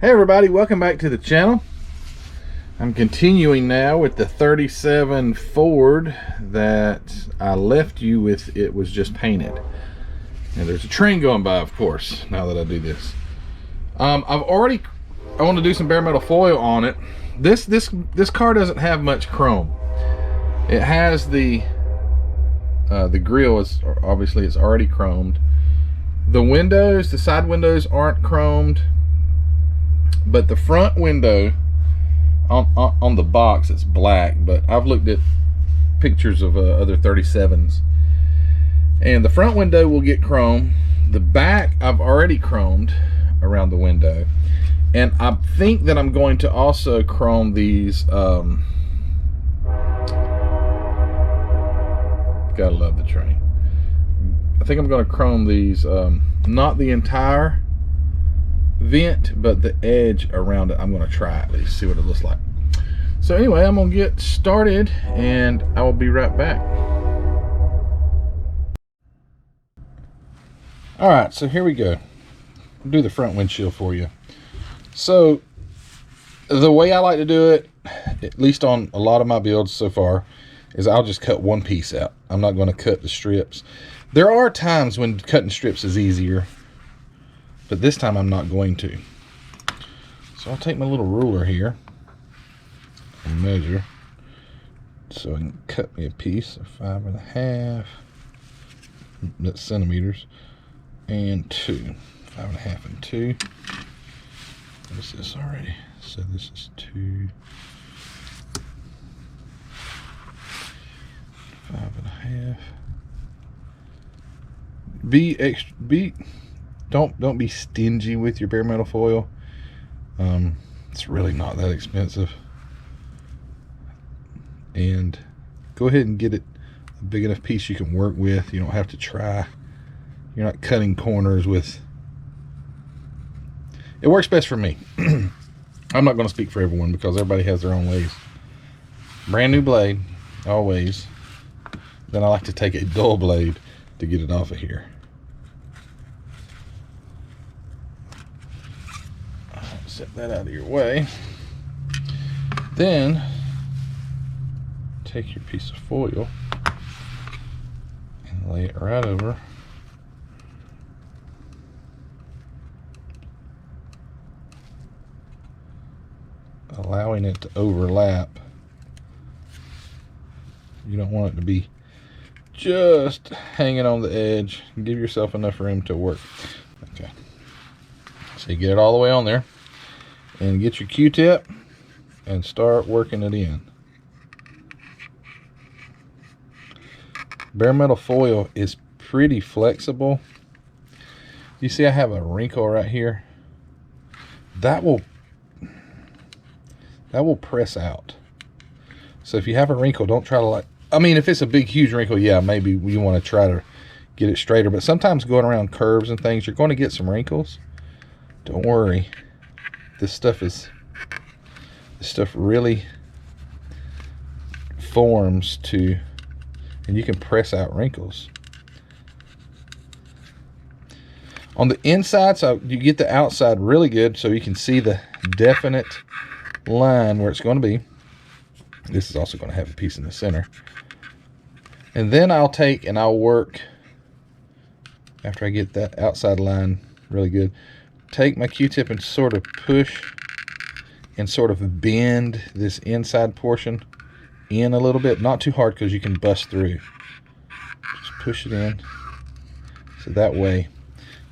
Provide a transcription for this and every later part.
Hey everybody, welcome back to the channel. I'm continuing now with the 37 Ford that I left you with. It was just painted. And there's a train going by, of course, now that I do this. I want to do some bare metal foil on it. This car doesn't have much chrome. It has the grille is obviously it's already chromed. The windows, the side windows aren't chromed. But the front window on the box, it's black, but I've looked at pictures of other 37s, and the front window will get chrome. The back I've already chromed around the window, and I think that I'm going to also chrome these. Gotta love the train. I think I'm going to chrome these, not the entire vent, but the edge around it. I'm going to try at least, see what it looks like. So anyway, I'm going to get started and I will be right back. Alright, so here we go. I'll do the front windshield for you. So the way I like to do it, at least on a lot of my builds so far, is I'll just cut one piece out. I'm not going to cut the strips. There are times when cutting strips is easier, but this time I'm not going to. So I'll take my little ruler here and measure so I can cut me a piece of 5.5, that's centimeters, and 2. 5.5 and 2. What is this already? So this is 2. 5.5. Don't be stingy with your bare metal foil. It's really not that expensive, and go ahead and get it a big enough piece you can work with. You don't have to try. You're not cutting corners with. It works best for me. I'm not going to speak for everyone because everybody has their own ways. Brand new blade, always. Then I like to take a dull blade to get it off of here. Set that out of your way. Then take your piece of foil and lay it right over. Allowing it to overlap. You don't want it to be just hanging on the edge. Give yourself enough room to work. Okay. So you get it all the way on there. And get your Q-tip and start working it in. Bare metal foil is pretty flexible. You see I have a wrinkle right here. That will press out. So if you have a wrinkle, don't try to if it's a big huge wrinkle, yeah, maybe you want to try to get it straighter. But sometimes going around curves and things, you're going to get some wrinkles. Don't worry. This stuff really forms to, and you can press out wrinkles. On the inside, so you get the outside really good so you can see the definite line where it's going to be. This is also going to have a piece in the center. And then I'll take and I'll work, after I get that outside line really good, take my Q-tip and sort of push and sort of bend this inside portion in a little bit. Not too hard because you can bust through. Just push it in. So that way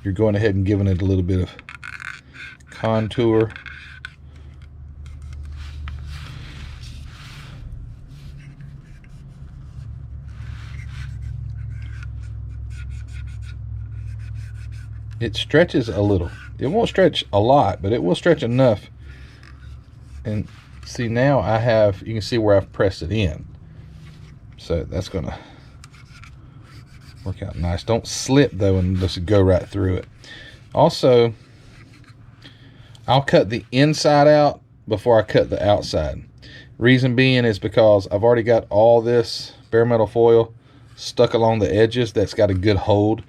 you're going ahead and giving it a little bit of contour. It stretches a little. It won't stretch a lot, but it will stretch enough. And see, now you can see where I've pressed it in. So that's going to work out nice. Don't slip though and just go right through it. Also, I'll cut the inside out before I cut the outside. Reason being is because I've already got all this bare metal foil stuck along the edges that's got a good hold.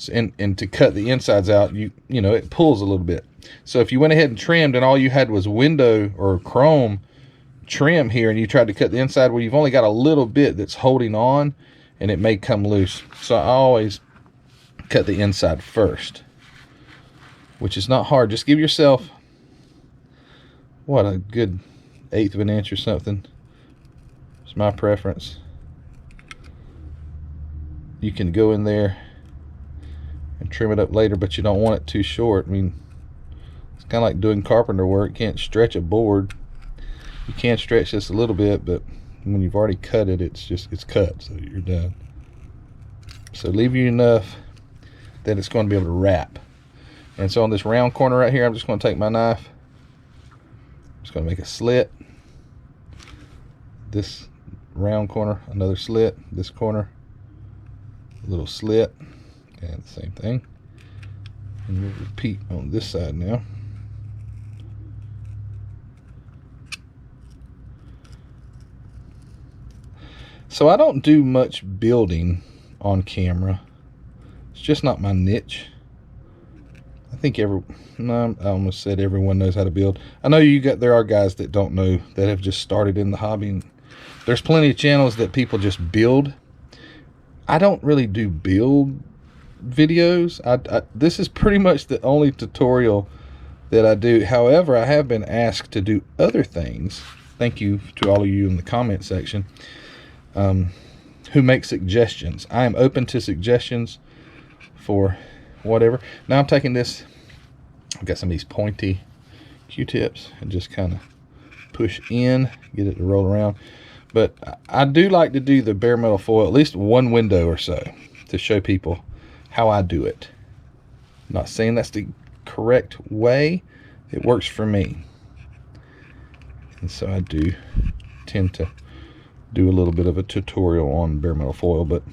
and to cut the insides out, you know, it pulls a little bit. So if you went ahead and trimmed and all you had was window or chrome trim here, and you tried to cut the inside, well, you've only got a little bit that's holding on, and it may come loose. So I always cut the inside first, which is not hard. Just give yourself, what, a good 1/8 of an inch or something. It's my preference. You can go in there and trim it up later, but you don't want it too short. I mean, it's kind of like doing carpenter work. You can't stretch a board. You can stretch this a little bit, but when you've already cut it, it's cut, so you're done. So leave you enough that it's going to be able to wrap. And so on this round corner right here, I'm just going to take my knife. I'm just going to make a slit. This round corner, another slit. This corner, a little slit, and the same thing. And we'll repeat on this side now. So I don't do much building on camera. It's just not my niche. I think I almost said everyone knows how to build. I know there are guys that don't know, that have just started in the hobby. And there's plenty of channels that people just build. I don't really do build videos. This is pretty much the only tutorial that I do. However, I have been asked to do other things. Thank you to all of you in the comment section who make suggestions. I am open to suggestions for whatever. Now I'm taking this, I've got some of these pointy Q-tips, and just kind of push in, get it to roll around. But I do like to do the bare metal foil at least one window or so to show people how I do it. I'm not saying that's the correct way. It works for me. And so I do tend to do a little bit of a tutorial on bare metal foil, but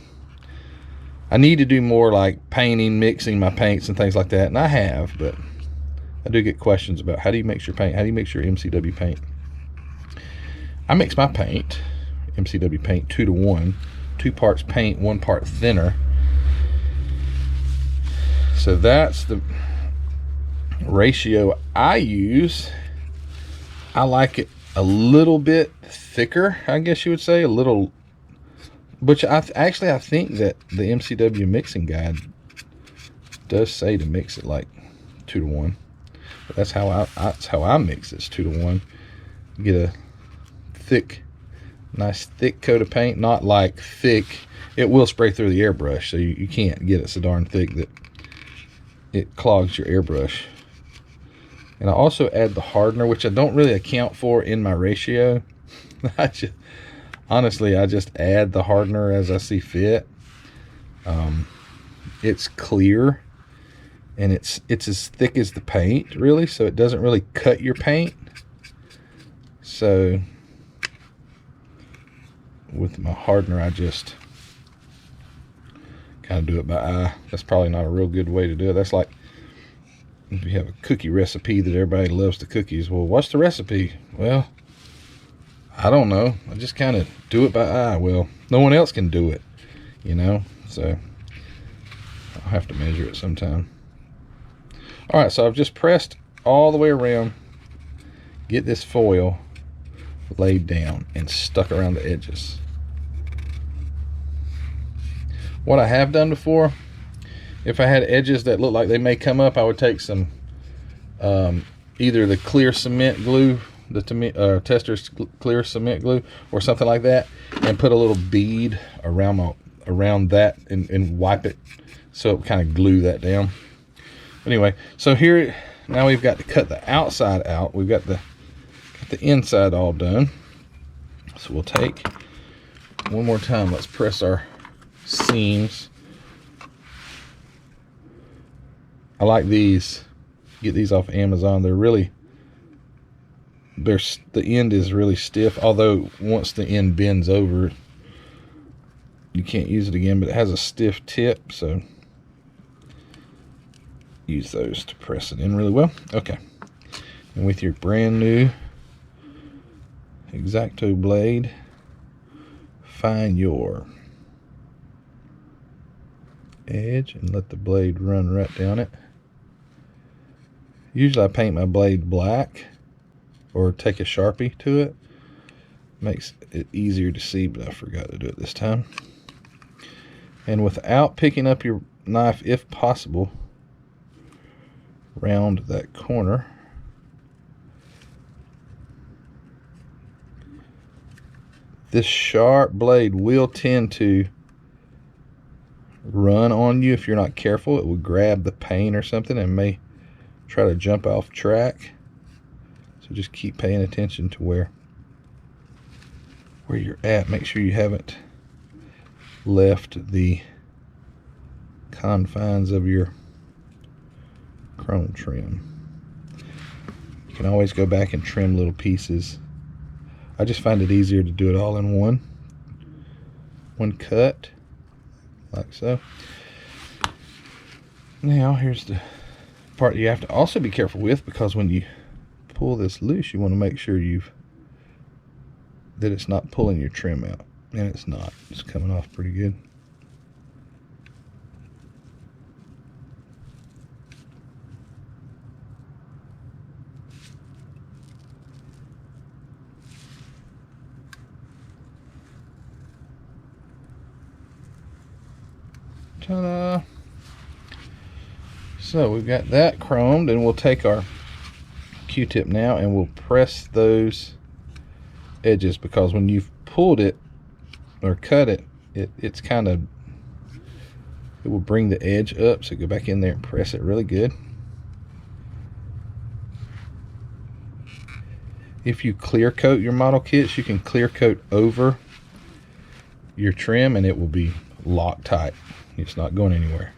I need to do more like painting, mixing my paints and things like that, and I have, but I do get questions about how do you mix your paint, how do you mix your MCW paint. I mix my paint, MCW paint, 2-to-1, 2 parts paint, 1 part thinner. So that's the ratio I use. I like it a little bit thicker, I guess you would say, a little, which I think that the MCW mixing guide does say to mix it like 2-to-1, but that's how I mix this, 2-to-1. Get a thick, nice thick coat of paint, not like thick, it will spray through the airbrush, so you can't get it so darn thick that it clogs your airbrush. And I also add the hardener, which I don't really account for in my ratio. Honestly, I just add the hardener as I see fit. It's clear, and it's as thick as the paint, really, so it doesn't really cut your paint. So with my hardener, I just kind of do it by eye. That's probably not a real good way to do it. That's like if you have a cookie recipe that everybody loves the cookies. Well, what's the recipe? Well, I don't know. I just kind of do it by eye. Well, no one else can do it, you know, so I'll have to measure it sometime. All right, so I've just pressed all the way around, get this foil laid down and stuck around the edges. What I have done before, if I had edges that look like they may come up, I would take some either the clear cement glue, the Tester's clear cement glue or something like that, and put a little bead around that and wipe it so it kind of glue that down. Anyway, so here now we've got to cut the outside out. We've got the inside all done. So we'll take one more time. Let's press our seams. I like these. Get these off Amazon. The end is really stiff, although once the end bends over you can't use it again, but it has a stiff tip, so use those to press it in really well. Okay, and with your brand new X-Acto blade, find your edge and let the blade run right down it. Usually I paint my blade black or take a Sharpie to it. Makes it easier to see, but I forgot to do it this time. And without picking up your knife, if possible, round that corner. This sharp blade will tend to run on you if you're not careful. It will grab the paint or something and may try to jump off track. So just keep paying attention to where you're at. Make sure you haven't left the confines of your chrome trim. You can always go back and trim little pieces. I just find it easier to do it all in one cut, like so. Now here's the part you have to also be careful with, because when you pull this loose, you want to make sure that it's not pulling your trim out, and it's not. It's coming off pretty good. Ta-da! So we've got that chromed, and we'll take our Q-tip now and we'll press those edges, because when you've pulled it or cut it, it's kind of, it will bring the edge up. So go back in there and press it really good. If you clear coat your model kits, you can clear coat over your trim and it will be locked tight. It's not going anywhere.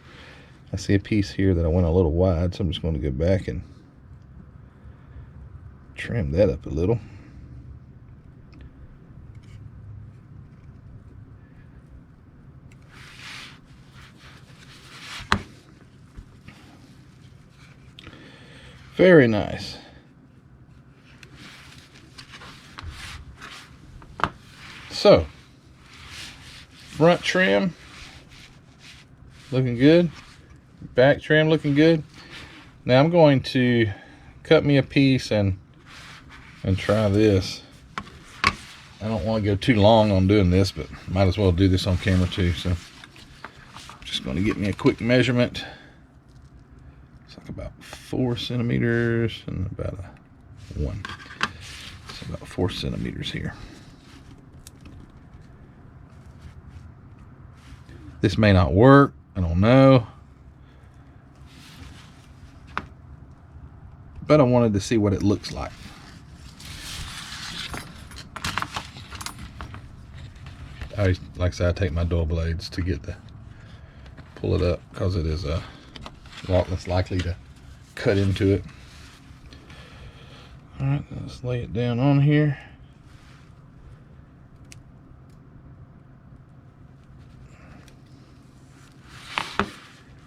I see a piece here that I went a little wide, so I'm just going to go back and trim that up a little. Very nice. So, front trim looking good, back trim looking good. Now I'm going to cut me a piece and try this. I don't want to go too long on doing this, but might as well do this on camera too. So I'm just going to get me a quick measurement. It's like about 4 centimeters and about a 1. So about 4 centimeters here. This may not work, I don't know, but I wanted to see what it looks like. Like I said, I take my dull blades to get the pull it up, because it is a lot less likely to cut into it. All right, let's lay it down on here.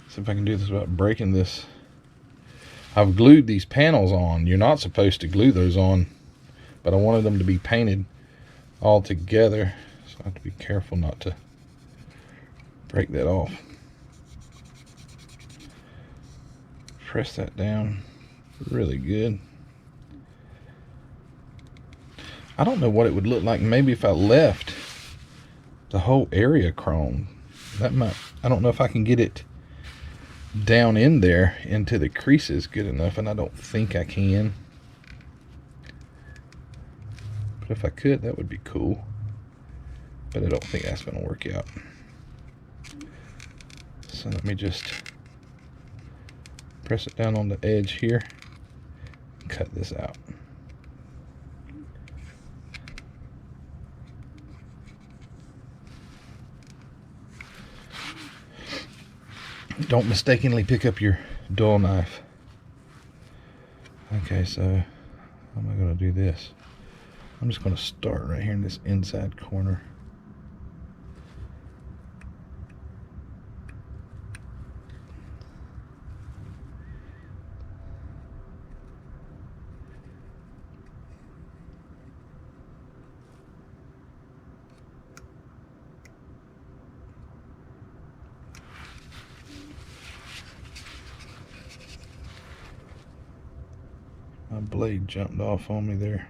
See if I can do this without breaking this. I've glued these panels on. You're not supposed to glue those on, but I wanted them to be painted all together, so I have to be careful not to break that off. Press that down really good. I don't know what it would look like maybe if I left the whole area chrome. That might, I don't know if I can get it down in there into the creases good enough, and I don't think I can. But if I could, that would be cool. But I don't think that's going to work out. So let me just press it down on the edge here and cut this out. Don't mistakenly pick up your dull knife. Okay, so how am I going to do this? I'm just going to start right here in this inside corner. blade jumped off on me there.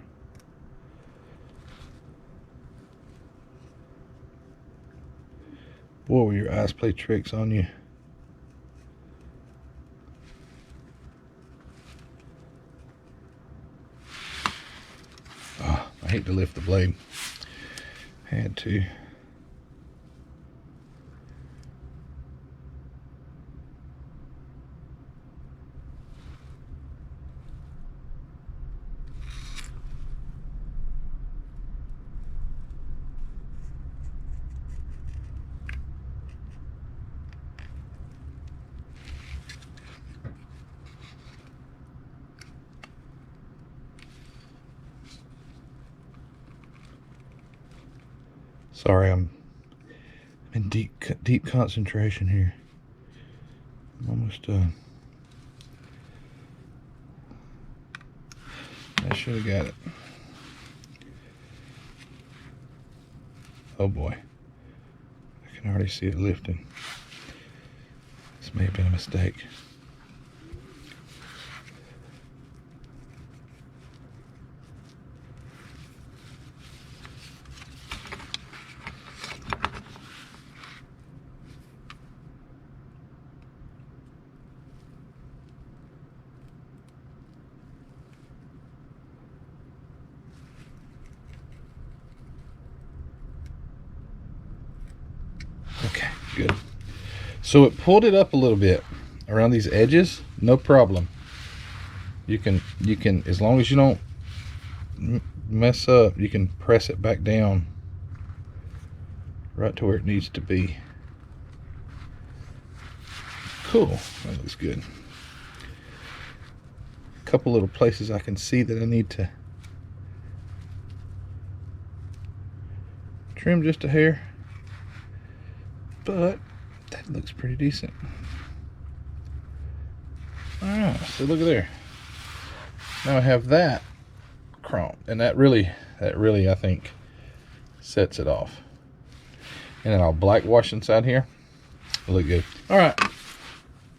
Boy, will your eyes play tricks on you. Oh, I hate to lift the blade. Had to. Sorry, I'm in deep concentration here. I'm almost done. I should have got it. Oh boy. I can already see it lifting. This may have been a mistake. Okay, good. So it pulled it up a little bit around these edges, no problem. You can, as long as you don't mess up, you can press it back down right to where it needs to be. Cool, that looks good. A couple little places I can see that I need to trim just a hair, but that looks pretty decent. Alright, so look at there. Now I have that chrome, and that really I think sets it off. And then I'll black wash inside here. It'll look good. Alright,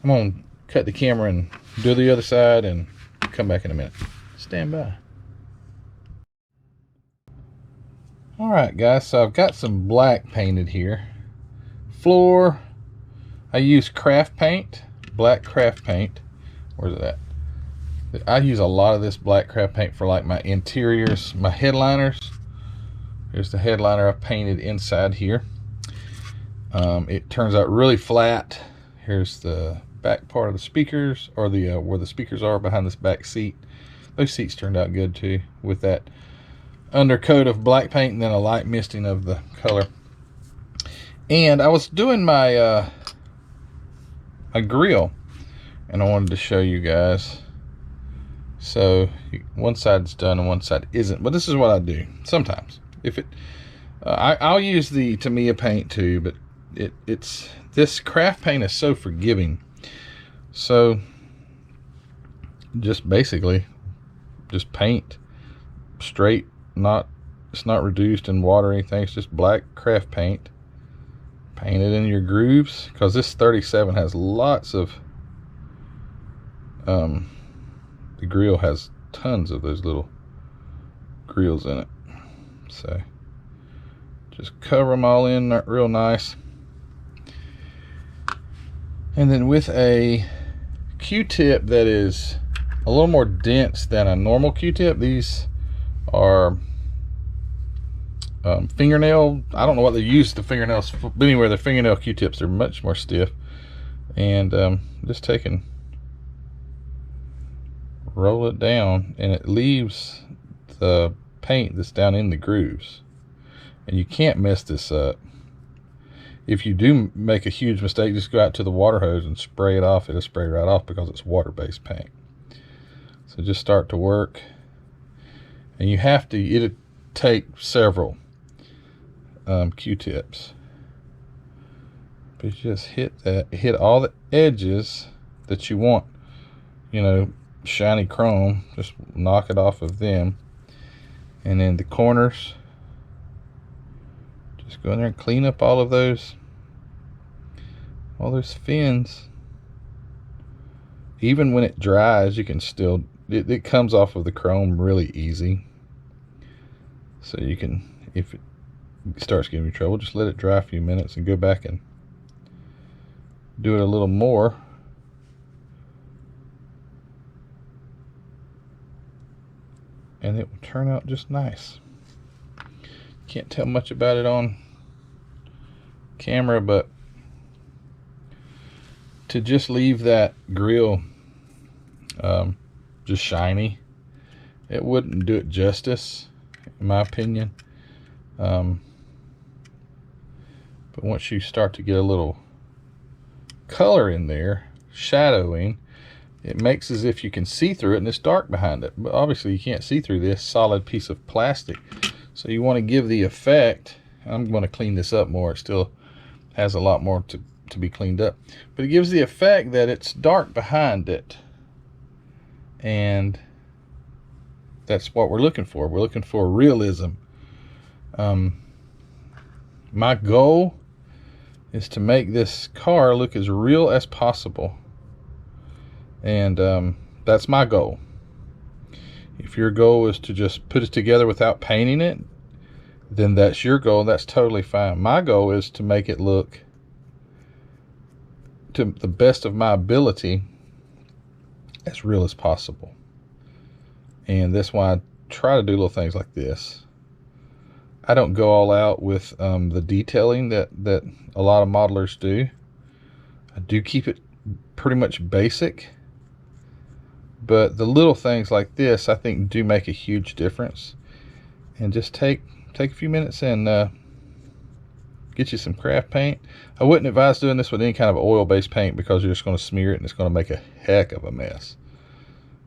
I'm gonna cut the camera and do the other side and come back in a minute. Stand by. Alright guys, so I've got some black painted here. Floor, I use craft paint, black craft paint. Where's it at? I use a lot of this black craft paint for like my interiors, my headliners. Here's the headliner I've painted inside here. It turns out really flat. Here's the back part of the speakers, or the where the speakers are behind this back seat. Those seats turned out good too, with that undercoat of black paint and then a light misting of the color. And I was doing my my grill, and I wanted to show you guys. So one side's done and one side isn't, but this is what I do sometimes. If it I'll use the Tamiya paint too, but it's this craft paint is so forgiving. So just basically just paint straight, it's not reduced in water or anything. It's just black craft paint. Paint it in your grooves, because this 37 has lots of the grill has tons of those little grills in it. So just cover them all in real nice, and then with a Q-tip that is a little more dense than a normal Q-tip. These are fingernail, I don't know what they use the fingernails for, but anyway, the fingernail Q-tips are much more stiff. And just take and roll it down, and it leaves the paint that's down in the grooves, and you can't mess this up. If you do make a huge mistake, just go out to the water hose and spray it off. It'll spray right off because it's water-based paint. So just start to work, and you have to, it'll take several Q-tips, but you just hit all the edges that you want, you know, shiny chrome, just knock it off of them, and then the corners, just go in there and clean up all those fins. Even when it dries, you can still it comes off of the chrome really easy. So you can, if it starts giving you trouble, just let it dry a few minutes and go back and do it a little more. And it will turn out just nice. Can't tell much about it on camera, but to just leave that grill just shiny, it wouldn't do it justice, in my opinion. But once you start to get a little color in there, shadowing, it makes as if you can see through it, and it's dark behind it. But obviously you can't see through this solid piece of plastic. So you want to give the effect, I'm going to clean this up more, it still has a lot more to be cleaned up, but it gives the effect that it's dark behind it. And that's what we're looking for. We're looking for realism. My goal is to make this car look as real as possible. And that's my goal. If your goal is to just put it together without painting it, then that's your goal. That's totally fine. My goal is to make it look to the best of my ability as real as possible. And that's why I try to do little things like this. I don't go all out with the detailing that a lot of modelers do. I do keep it pretty much basic. But the little things like this, I think, do make a huge difference. And just take a few minutes and get you some craft paint. I wouldn't advise doing this with any kind of oil-based paint, because you're just going to smear it and it's going to make a heck of a mess.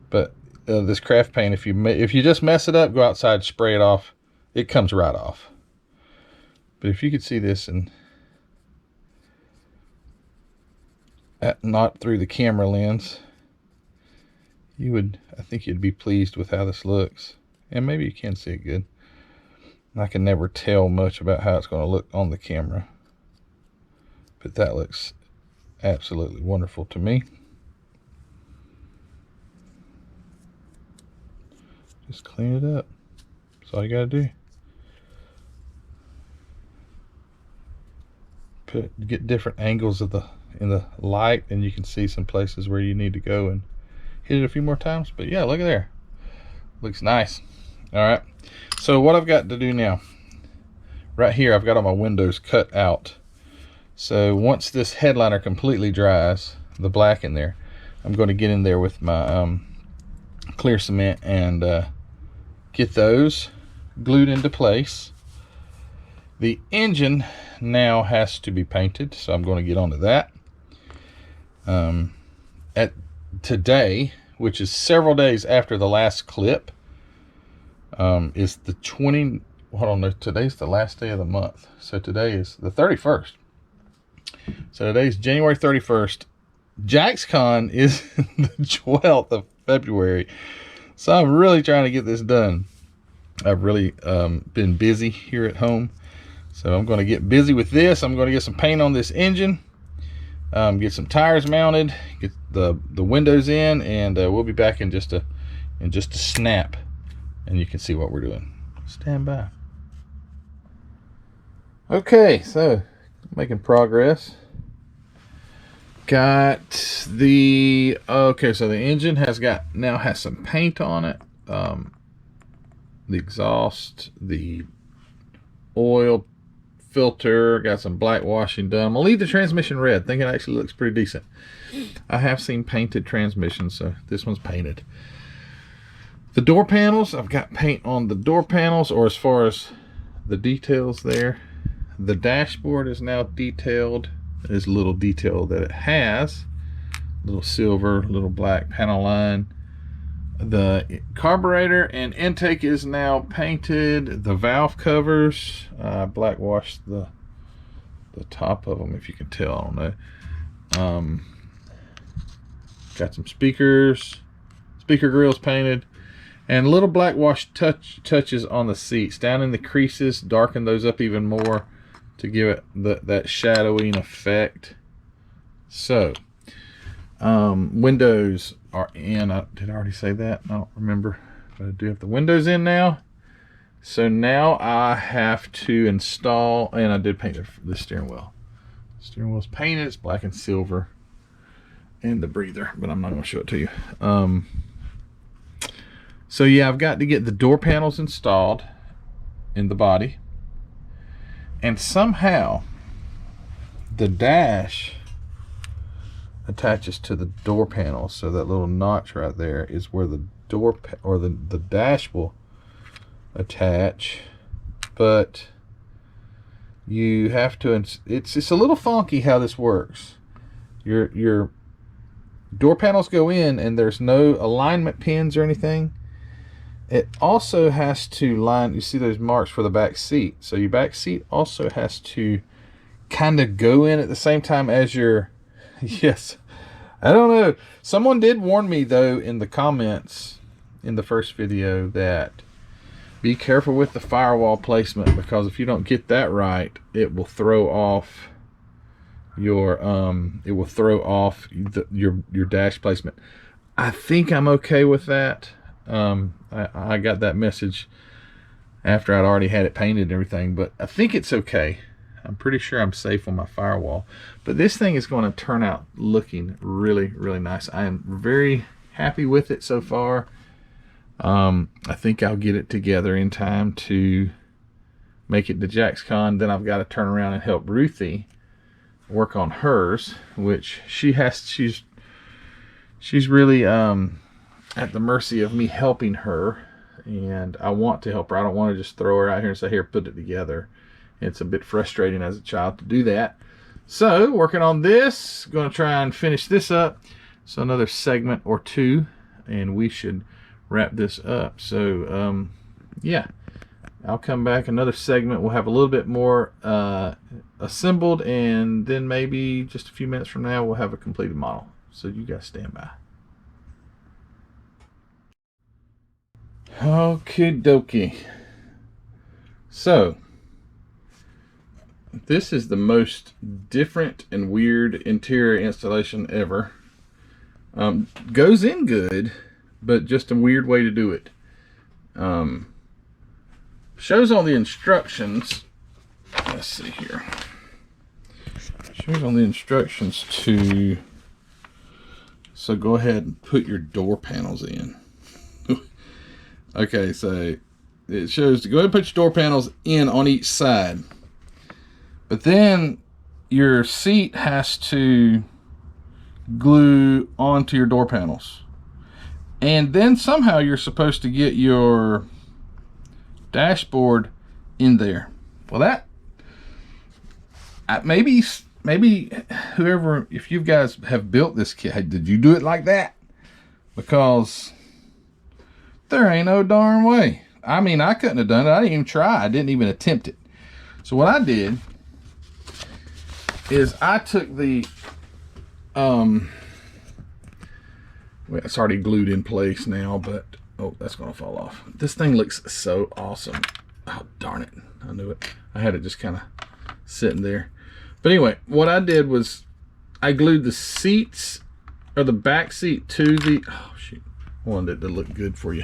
But this craft paint, if you just mess it up, go outside, spray it off, it comes right off. But if you could see this, and not through the camera lens, I think you'd be pleased with how this looks. And maybe you can see it good. I can never tell much about how it's going to look on the camera, but that looks absolutely wonderful to me. Just clean it up. That's all you got to do. Get different angles of in the light, and you can see some places where you need to go and hit it a few more times. But yeah, look at there. Looks nice. All right. So what I've got to do now, right here, I've got all my windows cut out. So once this headliner completely dries, the black in there, I'm going to get in there with my clear cement and get those glued into place. The engine now has to be painted, so I'm going to get onto that. At today, which is several days after the last clip, is the 20, hold on, no, today's the last day of the month. So today is the 31st. So today's January 31st. JaxCon is the 12th of February. So I'm really trying to get this done. I've really been busy here at home. So I'm going to get busy with this. I'm going to get some paint on this engine. Get some tires mounted, get the windows in, and we'll be back in just a snap, and you can see what we're doing. Stand by. Okay, so making progress. Got the so the engine now has some paint on it. The exhaust, the oil filter, got some black washing done. I'm gonna leave the transmission red. I think it actually looks pretty decent. I have seen painted transmissions, so this one's painted. The door panels, I've got paint on the door panels, or as far as the details there. The dashboard is now detailed. There's a little detail that it has, little silver, little black panel line. The carburetor and intake is now painted. The valve covers, black washed the top of them, if you can tell. I don't know. Got some speakers, speaker grills painted, and little black wash touches on the seats down in the creases. Darken those up even more to give it that shadowing effect. So windows are in. Did I already say that? I don't remember. But I do have the windows in now. So now I have to install, and I did paint the steering wheel. The steering wheel's painted. It's black and silver. And the breather, but I'm not going to show it to you. So yeah, I've got to get the door panels installed in the body. And somehow the dash attaches to the door panel, so that little notch right there is where the door or the dash will attach. But you have to, it's a little funky how this works. Your door panels go in and there's no alignment pins or anything. It also has to line, you see those marks for the back seat. So your back seat also has to kind of go in at the same time as your, yes, I don't know. Someone did warn me though in the comments in the first video that be careful with the firewall placement, because if you don't get that right, it will throw off your your dash placement. I think I'm okay with that. I got that message after I'd already had it painted and everything, but I think it's okay. I'm pretty sure I'm safe on my firewall. But this thing is going to turn out looking really, really nice. I am very happy with it so far. I think I'll get it together in time to make it to JaxCon. Then I've got to turn around and help Ruthie work on hers, which she's really at the mercy of me helping her, and I want to help her. I don't want to just throw her out here and say, here, put it together. It's a bit frustrating as a child to do that. So working on this, going to try and finish this up. So another segment or two and we should wrap this up. So yeah, I'll come back another segment. We'll have a little bit more assembled, and then maybe just a few minutes from now we'll have a completed model. So you guys stand by. Okie dokie. So this is the most different and weird interior installation ever. Goes in good, but just a weird way to do it. Shows on the instructions. Let's see here. Shows on the instructions to. So go ahead and put your door panels in. Okay, so it shows to go ahead and put your door panels in on each side. But then your seat has to glue onto your door panels. And then somehow you're supposed to get your dashboard in there. Well, that maybe whoever, if you guys have built this kit, did you do it like that? Because there ain't no darn way. I mean, I couldn't have done it. I didn't even try. I didn't even attempt it. So what I did is I took the well, it's already glued in place now, but oh, that's gonna fall off. This thing looks so awesome. Oh, darn it, I knew it. I had it just kind of sitting there. But anyway, what I did was I glued the seats, or the back seat, to the, oh shoot, I wanted it to look good for you.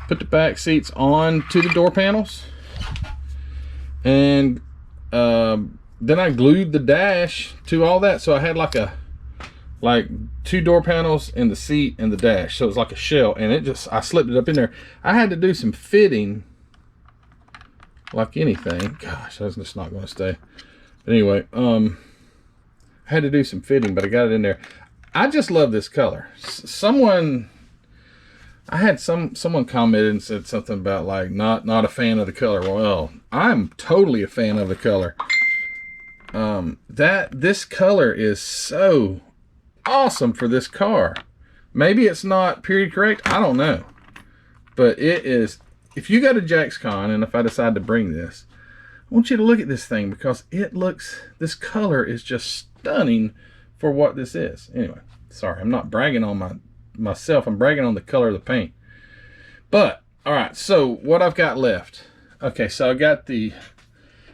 Put the back seats on to the door panels, and then I glued the dash to all that. So I had like two door panels and the seat and the dash. So it was like a shell, and I slipped it up in there. I had to do some fitting like anything. Gosh, that's just not going to stay. But anyway, I had to do some fitting, but I got it in there. I just love this color. Someone commented and said something about like not a fan of the color. Well, I'm totally a fan of the color. This color is so awesome for this car. Maybe it's not period correct, I don't know, but it is. If you go to JaxCon, and if I decide to bring this, I want you to look at this thing, because this color is just stunning for what this is. Anyway, sorry, I'm not bragging on myself, I'm bragging on the color of the paint. But all right, so what I've got left, okay, so I got the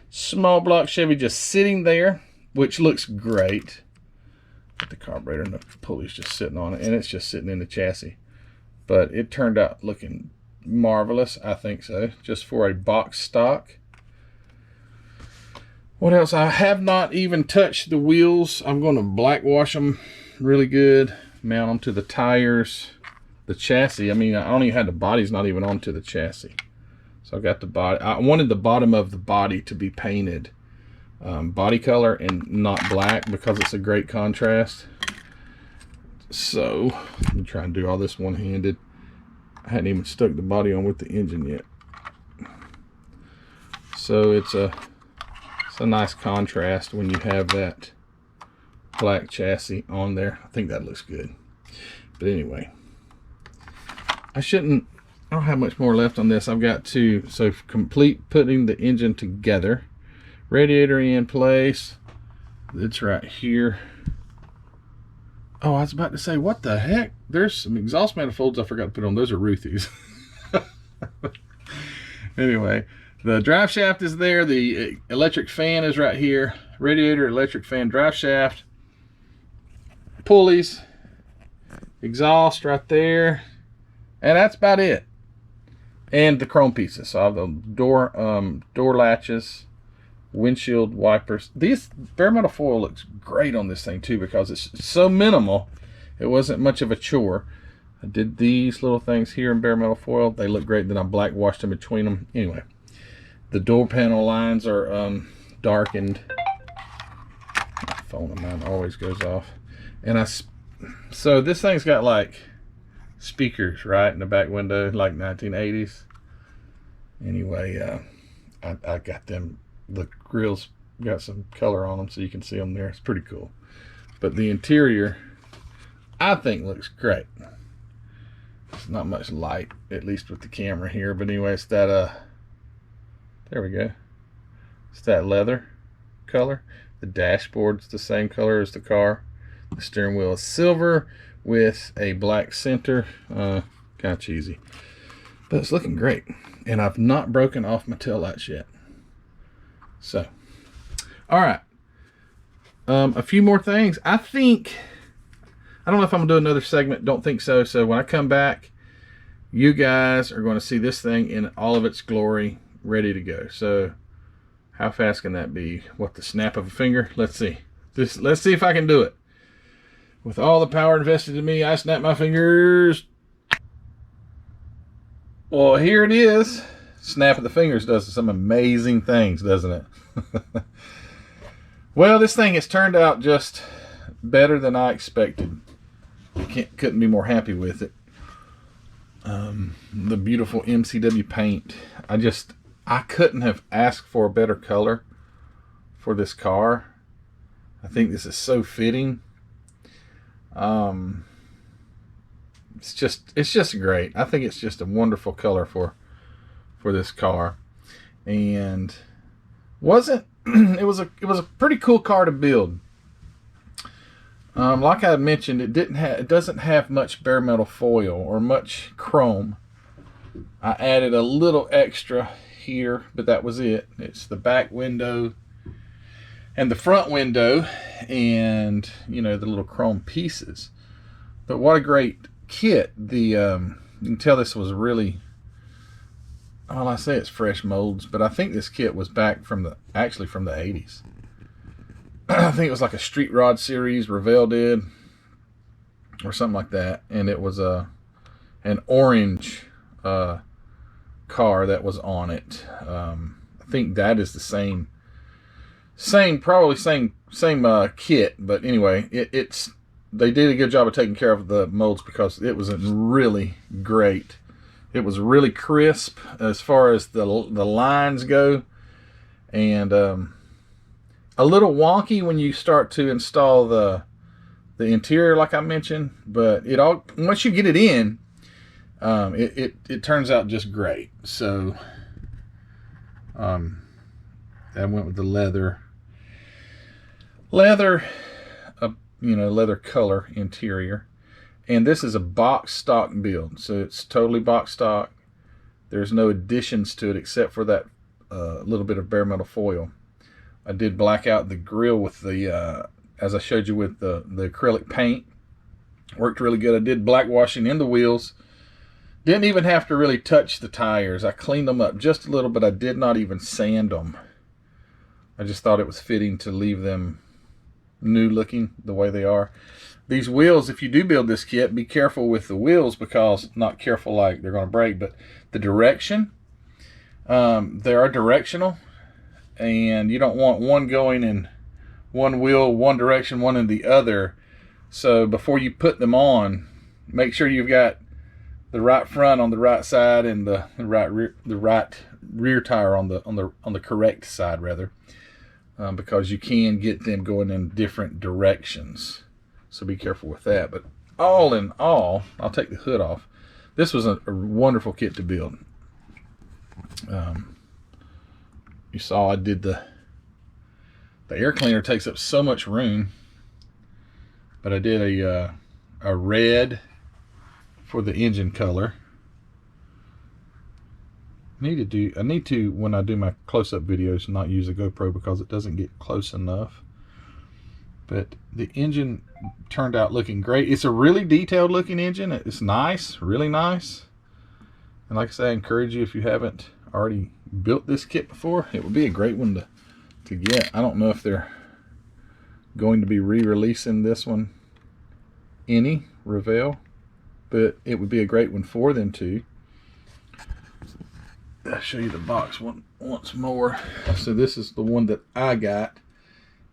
small block Chevy just sitting there, which looks great. Put the carburetor and the pulley's just sitting on it, and it's just sitting in the chassis. But it turned out looking marvelous, I think so, just for a box stock. What else? I have not even touched the wheels. I'm going to black wash them really good, mount them to the tires, the chassis. I mean, I only had the body's not even onto the chassis. So I got the body. I wanted the bottom of the body to be painted body color and not black because it's a great contrast. So let me try and do all this one-handed. I hadn't even stuck the body on with the engine yet. So it's a nice contrast when you have that black chassis on there. I think that looks good. But anyway, I don't have much more left on this. I've got to, so complete putting the engine together. Radiator in place. It's right here. Oh, I was about to say, what the heck? There's some exhaust manifolds I forgot to put on. Those are Ruthie's. Anyway, the drive shaft is there. The electric fan is right here. Radiator, electric fan, drive shaft. Pulleys. Exhaust right there. And that's about it. And the chrome pieces. So I have the door latches. Windshield wipers. This bare metal foil looks great on this thing too because it's so minimal. It wasn't much of a chore. I did these little things here in bare metal foil. They look great. Then I black washed them between them. Anyway, the door panel lines are darkened. My phone of mine always goes off. And so this thing's got like speakers right in the back window, like 1980s. Anyway, I got them. The grills got some color on them so you can see them there. It's pretty cool. But the interior, I think, looks great. It's not much light, at least with the camera here. But anyway, it's that, there we go. It's that leather color. The dashboard's the same color as the car. The steering wheel is silver with a black center. Kind of cheesy. But it's looking great. And I've not broken off my taillights yet. So, all right. A few more things. I don't know if I'm gonna do another segment. Don't think so. So when I come back, you guys are going to see this thing in all of its glory, ready to go. So how fast can that be? What, the snap of a finger? Let's see. Let's see if I can do it. With all the power invested in me, I snap my fingers. Well, here it is. Snap of the fingers does some amazing things, doesn't it? Well, this thing has turned out just better than I expected. Couldn't be more happy with it. The beautiful MCW paint. I couldn't have asked for a better color for this car. I think this is so fitting. It's just great. I think it's just a wonderful color for this car. And it was a pretty cool car to build. Like I had mentioned, it doesn't have much bare metal foil or much chrome. I added a little extra here, but that was it. It's the back window and the front window and, you know, the little chrome pieces. But what a great kit. You can tell this was really, well, I say it's fresh molds, but I think this kit was back actually from the 80s. I think it was like a Street Rod series Revell did or something like that, and it was an orange car that was on it. I think that is the same kit, but anyway, they did a good job of taking care of the molds because it was really great. It was really crisp as far as the lines go, and a little wonky when you start to install the interior, like I mentioned. But once you get it in, it turns out just great. So I went with the leather color interior. And this is a box stock build, so it's totally box stock. There's no additions to it except for that little bit of bare metal foil. I did black out the grill with the as I showed you with the acrylic paint. Worked really good. I did black washing in the wheels. Didn't even have to really touch the tires. I cleaned them up just a little, but I did not even sand them. I just thought it was fitting to leave them new looking the way they are. These wheels, if you do build this kit, be careful with the wheels, because, not careful like they're going to break, but the direction. They are directional, and you don't want one going in one wheel one direction, one in the other. So before you put them on, make sure you've got the right front on the right side and the right rear tire on the correct side, rather, because you can get them going in different directions. So be careful with that. But all in all, I'll take the hood off. This was a wonderful kit to build. You saw I did the air cleaner takes up so much room, but I did a red for the engine color. I need to when I do my close-up videos, not use a GoPro because it doesn't get close enough. But the engine turned out looking great. It's a really detailed looking engine. It's nice, really nice. And like I say, I encourage you, if you haven't already built this kit before, it would be a great one to get. I don't know if they're going to be re-releasing this one any Revell, but it would be a great one for them to. I'll show you the box once more. So this is the one that I got,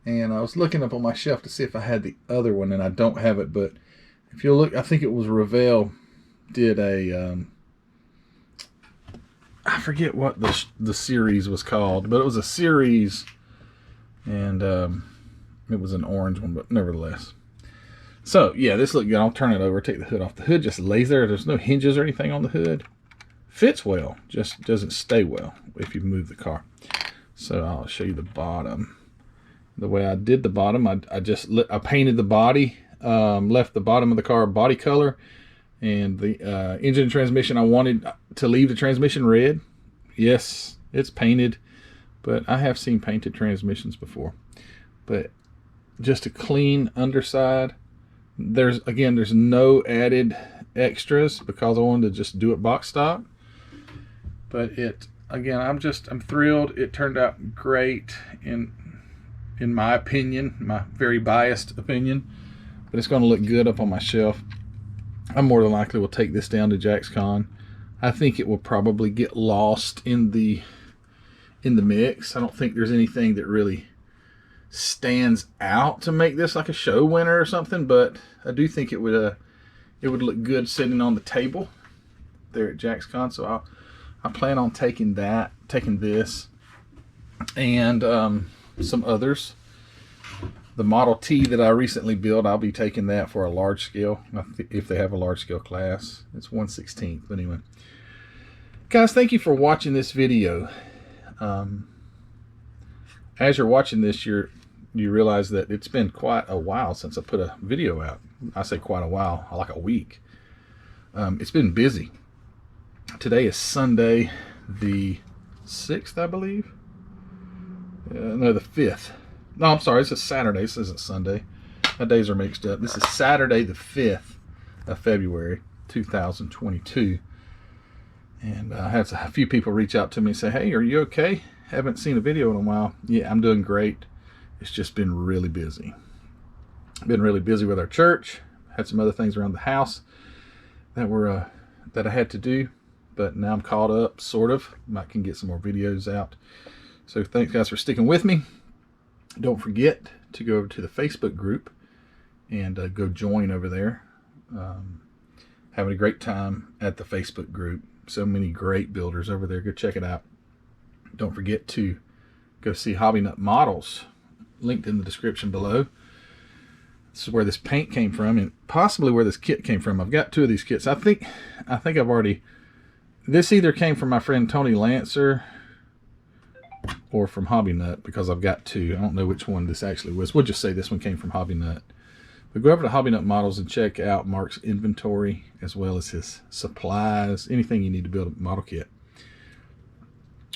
and I was looking up on my shelf to see if I had the other one, and I don't have it. But if you look, I think it was Revell did a I forget what the series was called, but it was a series, and it was an orange one, but nevertheless. So yeah, this looked good. I'll turn it over, take the hood off. The hood just lays there. There's no hinges or anything on the hood. Fits well, just doesn't stay well if you move the car. So I'll show you the bottom. The way I did the bottom, I painted the body, left the bottom of the car body color, and the engine and transmission, I wanted to leave the transmission red. Yes, it's painted, but I have seen painted transmissions before. But just a clean underside. There's no added extras because I wanted to just do it box stock. But I'm thrilled. It turned out great in my opinion, my very biased opinion. But it's going to look good up on my shelf. I more than likely will take this down to JaxCon. I think it will probably get lost in the mix. I don't think there's anything that really stands out to make this like a show winner or something, but I do think it would look good sitting on the table there at JaxCon. So I plan on taking this and some others. The Model T that I recently built, I'll be taking that for a large scale, if they have a large scale class. It's 1/16. But anyway, guys, thank you for watching this video. As you're watching this, you realize that it's been quite a while since I put a video out. I say quite a while, like a week. It's been busy. Today is Sunday the 6th, I believe. No, the 5th. No, I'm sorry, this is Saturday. This isn't Sunday. My days are mixed up. This is Saturday the 5th of February 2022. And I had a few people reach out to me and say, hey, are you okay? Haven't seen a video in a while. Yeah, I'm doing great. It's just been really busy. Been really busy with our church. Had some other things around the house that I had to do. But now I'm caught up, sort of. I can get some more videos out. So thanks, guys, for sticking with me. Don't forget to go over to the Facebook group and go join over there. Having a great time at the Facebook group. So many great builders over there. Go check it out. Don't forget to go see Hobby Nut Models, linked in the description below. This is where this paint came from, and possibly where this kit came from. I've got two of these kits. I think I've already. This either came from my friend Tony Lancer or from Hobby Nut, because I've got two. I don't know which one this actually was. We'll just say this one came from Hobby Nut. But go over to Hobby Nut Models and check out Mark's inventory as well as his supplies, anything you need to build a model kit.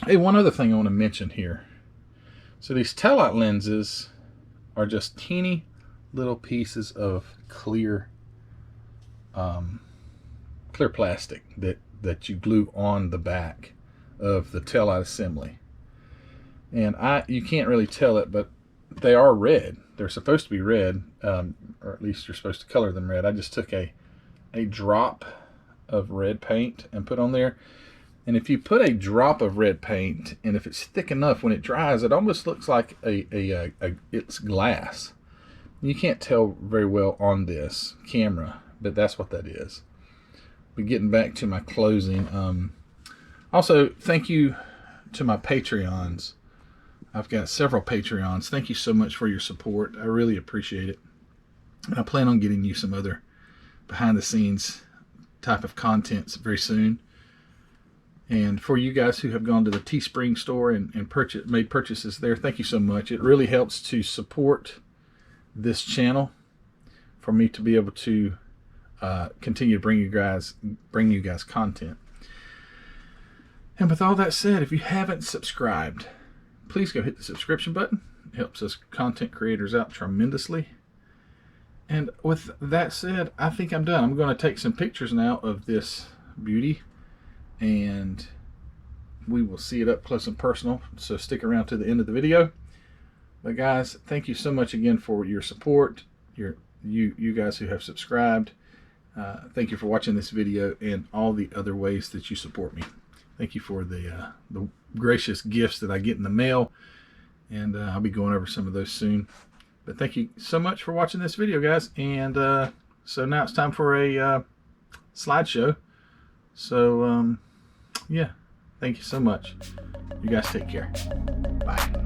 Hey, one other thing I want to mention here. So these taillight lenses are just teeny little pieces of clear clear plastic that you glue on the back of the taillight assembly. And you can't really tell it, but they are red. They're supposed to be red, or at least you're supposed to color them red. I just took a drop of red paint and put on there. And if you put a drop of red paint, and if it's thick enough, when it dries, it almost looks like it's glass. You can't tell very well on this camera, but that's what that is. But getting back to my closing, also thank you to my Patreons. I've got several Patreons. Thank you so much for your support. I really appreciate it. And I plan on getting you some other behind the scenes type of contents very soon. And for you guys who have gone to the Teespring store and made purchases there, thank you so much. It really helps to support this channel for me to be able to continue to bring you guys content. And with all that said, if you haven't subscribed, please go hit the subscription button. It helps us content creators out tremendously. And with that said, I think I'm done. I'm going to take some pictures now of this beauty, and we will see it up close and personal, so stick around to the end of the video. But guys, thank you so much again for your support, you guys who have subscribed. Thank you for watching this video and all the other ways that you support me. Thank you for the gracious gifts that I get in the mail, and I'll be going over some of those soon. But thank you so much for watching this video, guys. And so now it's time for a slideshow. So yeah, thank you so much. You guys take care. Bye.